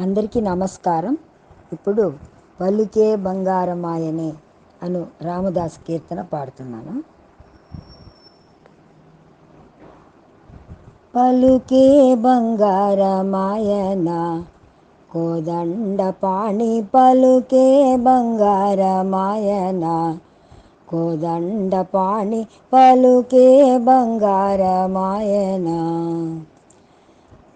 అందరికీ నమస్కారం. ఇప్పుడు పలుకే బంగారమాయనే అను రామదాస్ కీర్తన పాడుతున్నాను. పలుకే బంగారమాయన కోదండపాణి, పలుకే బంగారమాయన కోదండపాణి, పలుకే బంగారమాయన.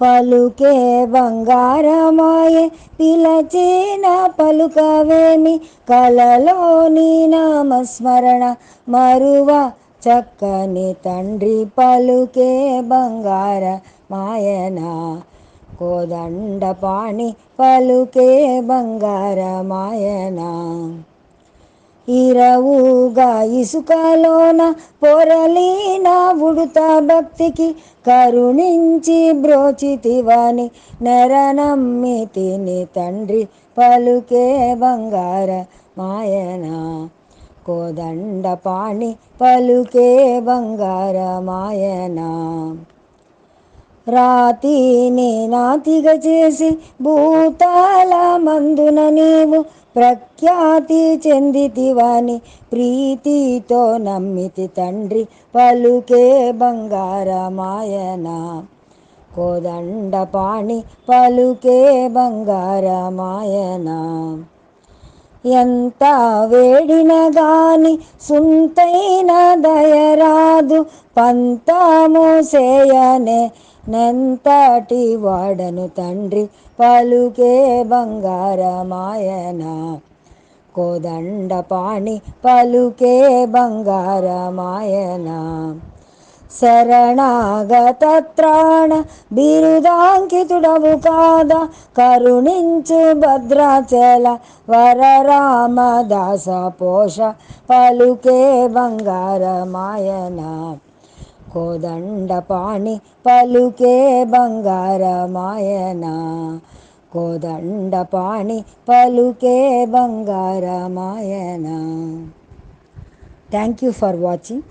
పలుకే బంగారమాయే పిలచిన పలుకవేమి, కలలోని నామస్మరణ మరువ చక్కని తండ్రి. పలుకే బంగారమాయన కోదండపాణి, పలుకే బంగారమాయన. ఇరవుగా ఇసుకలోన పొరలిన ఉడుత భక్తికి కరుణించి బ్రోచితివని నెరనమ్మితిని తండ్రి. పలుకే బంగారమాయన కోదండపాణి, పలుకే బంగారమాయన. రాతిని నాతిగా చేసి భూతాల మందున నీవు ప్రఖ్యాతి చెందితివని ప్రీతితో నమ్మితి తండ్రి. పలుకే బంగారమాయన కోదండపాణి, పలుకే బంగారమాయన. ఎంత వేడిన గాని సుంతైన దయరాదు, పంతము సేయనే నెంతటి వాడను తండ్రి. పలుకే బంగారమాయన కోదండపాణి, పలుకే బంగారమాయన. శరణాగత త్రాణ బిరుదాంకితుడవు కాదా, కరుణించు భద్రాచల వరరామదాస పోష. పలుకే బంగారమాయన కోదండపాణి, పలుకే బంగారమాయన కోదండపాణి, పలుకే బంగారమాయన. Thank you for watching.